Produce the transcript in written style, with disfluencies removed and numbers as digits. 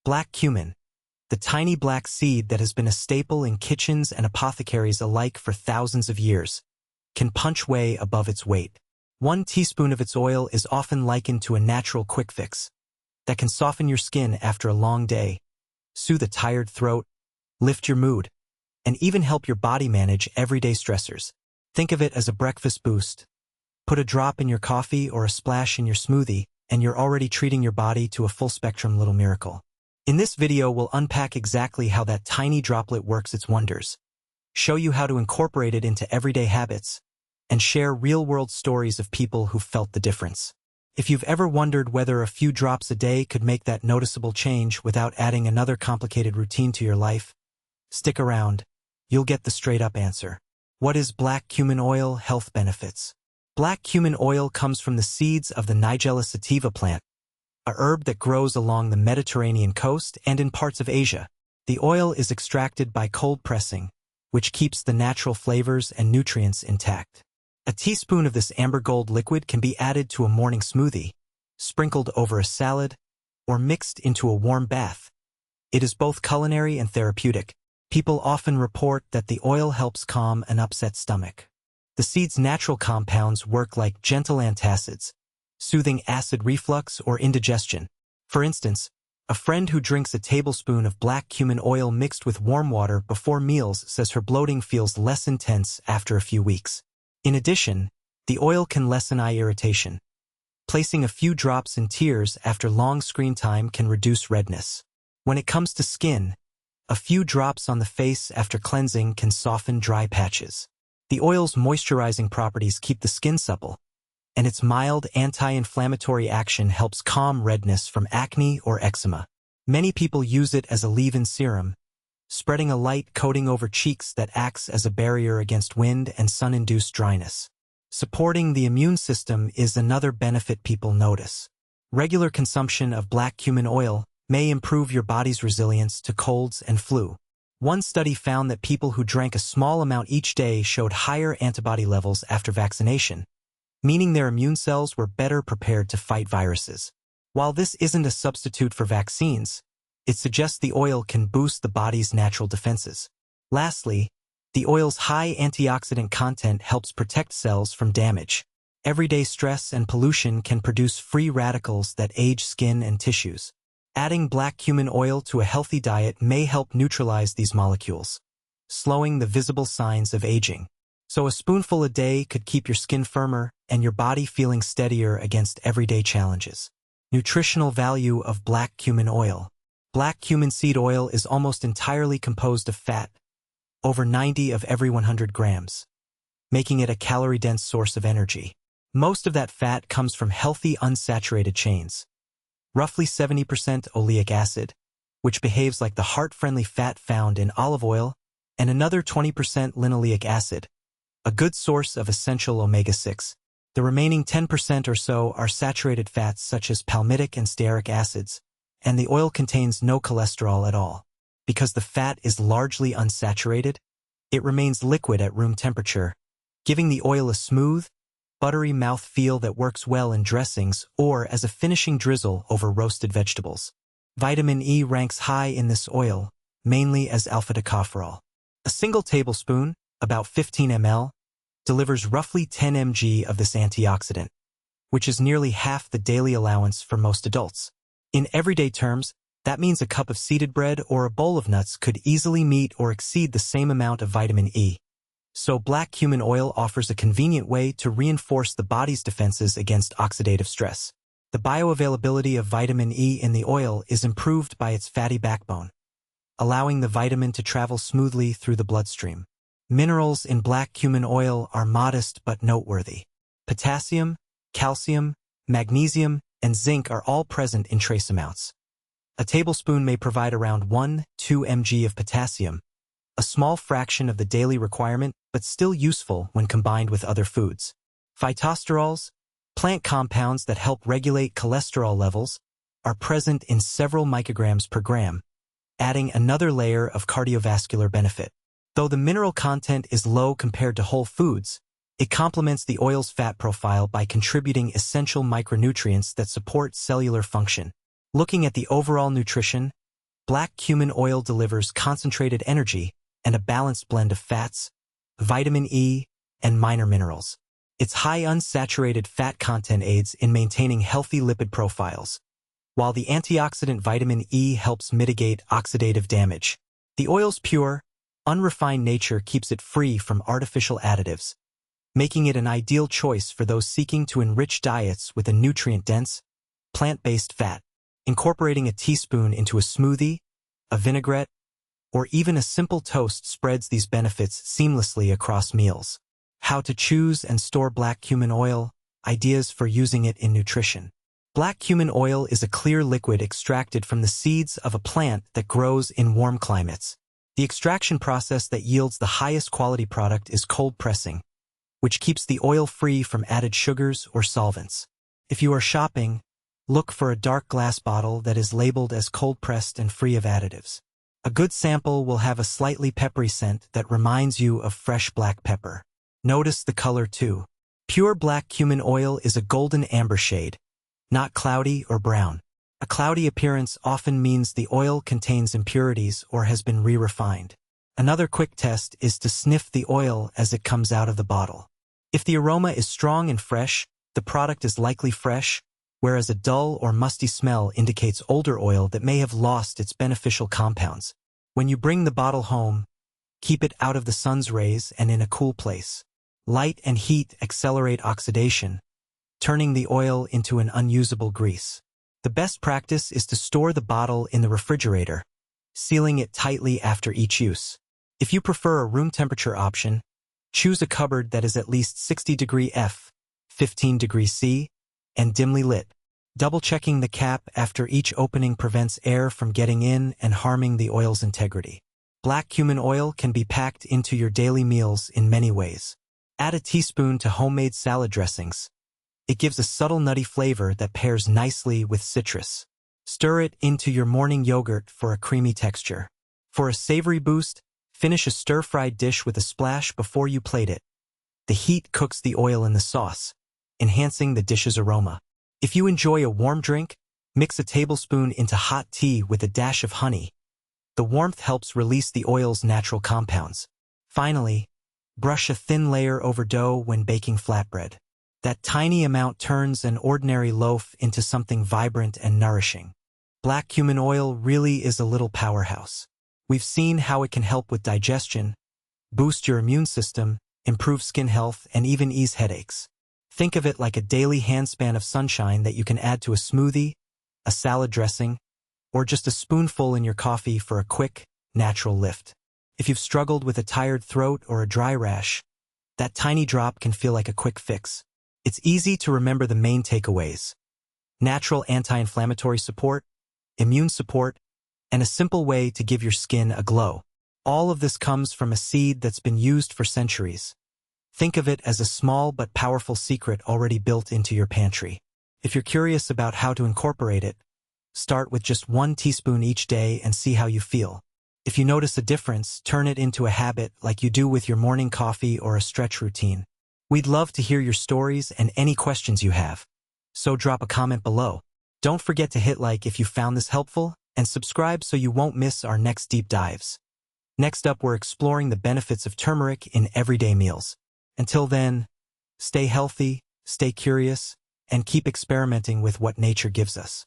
Black cumin, the tiny black seed that has been a staple in kitchens and apothecaries alike for thousands of years, can punch way above its weight. 1 teaspoon of its oil is often likened to a natural quick fix that can soften your skin after a long day, soothe a tired throat, lift your mood, and even help your body manage everyday stressors. Think of it as a breakfast boost. Put a drop in your coffee or a splash in your smoothie, and you're already treating your body to a full-spectrum little miracle. In this video, we'll unpack exactly how that tiny droplet works its wonders, show you how to incorporate it into everyday habits, and share real-world stories of people who felt the difference. If you've ever wondered whether a few drops a day could make that noticeable change without adding another complicated routine to your life, stick around. You'll get the straight-up answer. What is black cumin oil? Health benefits. Black cumin oil comes from the seeds of the Nigella sativa plant, a herb that grows along the Mediterranean coast and in parts of Asia. The oil is extracted by cold pressing, which keeps the natural flavors and nutrients intact. A teaspoon of this amber gold liquid can be added to a morning smoothie, sprinkled over a salad, or mixed into a warm bath. It is both culinary and therapeutic. People often report that the oil helps calm an upset stomach. The seed's natural compounds work like gentle antacids, soothing acid reflux or indigestion. For instance, a friend who drinks a tablespoon of black cumin oil mixed with warm water before meals says her bloating feels less intense after a few weeks. In addition, the oil can lessen eye irritation. Placing a few drops in tears after long screen time can reduce redness. When it comes to skin, a few drops on the face after cleansing can soften dry patches. The oil's moisturizing properties keep the skin supple, and its mild anti-inflammatory action helps calm redness from acne or eczema. Many people use it as a leave-in serum, spreading a light coating over cheeks that acts as a barrier against wind and sun-induced dryness. Supporting the immune system is another benefit people notice. Regular consumption of black cumin oil may improve your body's resilience to colds and flu. One study found that people who drank a small amount each day showed higher antibody levels after vaccination, meaning their immune cells were better prepared to fight viruses. While this isn't a substitute for vaccines, it suggests the oil can boost the body's natural defenses. Lastly, the oil's high antioxidant content helps protect cells from damage. Everyday stress and pollution can produce free radicals that age skin and tissues. Adding black cumin oil to a healthy diet may help neutralize these molecules, slowing the visible signs of aging. So a spoonful a day could keep your skin firmer and your body feeling steadier against everyday challenges. Nutritional value of black cumin oil. Black cumin seed oil is almost entirely composed of fat, over 90 of every 100 grams, making it a calorie-dense source of energy. Most of that fat comes from healthy unsaturated chains, roughly 70% oleic acid, which behaves like the heart-friendly fat found in olive oil, and another 20% linoleic acid, a good source of essential omega-6. The remaining 10% or so are saturated fats such as palmitic and stearic acids, and the oil contains no cholesterol at all. Because the fat is largely unsaturated, it remains liquid at room temperature, giving the oil a smooth, buttery mouthfeel that works well in dressings or as a finishing drizzle over roasted vegetables. Vitamin E ranks high in this oil, mainly as alpha-tocopherol. A single tablespoon, about 15 ml, delivers roughly 10 mg of this antioxidant, which is nearly half the daily allowance for most adults. In everyday terms, that means a cup of seeded bread or a bowl of nuts could easily meet or exceed the same amount of vitamin E. So black cumin oil offers a convenient way to reinforce the body's defenses against oxidative stress. The bioavailability of vitamin E in the oil is improved by its fatty backbone, allowing the vitamin to travel smoothly through the bloodstream. Minerals in black cumin oil are modest but noteworthy. Potassium, calcium, magnesium, and zinc are all present in trace amounts. A tablespoon may provide around 1–2 mg of potassium, a small fraction of the daily requirement, but still useful when combined with other foods. Phytosterols, plant compounds that help regulate cholesterol levels, are present in several micrograms per gram, adding another layer of cardiovascular benefit. Though the mineral content is low compared to whole foods, it complements the oil's fat profile by contributing essential micronutrients that support cellular function. Looking at the overall nutrition, Black cumin oil delivers concentrated energy and a balanced blend of fats, vitamin E, and minor minerals. Its high unsaturated fat content aids in maintaining healthy lipid profiles, while the antioxidant vitamin E helps mitigate oxidative damage. The oil's pure, unrefined nature keeps it free from artificial additives, making it an ideal choice for those seeking to enrich diets with a nutrient-dense, plant-based fat. Incorporating a teaspoon into a smoothie, a vinaigrette, or even a simple toast spreads these benefits seamlessly across meals. How to choose and store black cumin oil, ideas for using it in nutrition. Black cumin oil is a clear liquid extracted from the seeds of a plant that grows in warm climates. The extraction process that yields the highest quality product is cold pressing, which keeps the oil free from added sugars or solvents. If you are shopping, look for a dark glass bottle that is labeled as cold-pressed and free of additives. A good sample will have a slightly peppery scent that reminds you of fresh black pepper. Notice the color too. Pure black cumin oil is a golden amber shade, not cloudy or brown. A cloudy appearance often means the oil contains impurities or has been re-refined. Another quick test is to sniff the oil as it comes out of the bottle. If the aroma is strong and fresh, the product is likely fresh, whereas a dull or musty smell indicates older oil that may have lost its beneficial compounds. When you bring the bottle home, keep it out of the sun's rays and in a cool place. Light and heat accelerate oxidation, turning the oil into an unusable grease. The best practice is to store the bottle in the refrigerator, sealing it tightly after each use. If you prefer a room temperature option, choose a cupboard that is at least 60° F, 15° C, and dimly lit. Double-checking the cap after each opening prevents air from getting in and harming the oil's integrity. Black cumin oil can be packed into your daily meals in many ways. Add a teaspoon to homemade salad dressings. It gives a subtle nutty flavor that pairs nicely with citrus. Stir it into your morning yogurt for a creamy texture. For a savory boost, finish a stir-fried dish with a splash before you plate it. The heat cooks the oil in the sauce, enhancing the dish's aroma. If you enjoy a warm drink, mix a tablespoon into hot tea with a dash of honey. The warmth helps release the oil's natural compounds. Finally, brush a thin layer over dough when baking flatbread. That tiny amount turns an ordinary loaf into something vibrant and nourishing. Black cumin oil really is a little powerhouse. We've seen how it can help with digestion, boost your immune system, improve skin health, and even ease headaches. Think of it like a daily handspan of sunshine that you can add to a smoothie, a salad dressing, or just a spoonful in your coffee for a quick, natural lift. If you've struggled with a tired throat or a dry rash, that tiny drop can feel like a quick fix. It's easy to remember the main takeaways: natural anti-inflammatory support, immune support, and a simple way to give your skin a glow. All of this comes from a seed that's been used for centuries. Think of it as a small but powerful secret already built into your pantry. If you're curious about how to incorporate it, start with just 1 teaspoon each day and see how you feel. If you notice a difference, turn it into a habit like you do with your morning coffee or a stretch routine. We'd love to hear your stories and any questions you have, so drop a comment below. Don't forget to hit like if you found this helpful, and subscribe so you won't miss our next deep dives. Next up, we're exploring the benefits of turmeric in everyday meals. Until then, stay healthy, stay curious, and keep experimenting with what nature gives us.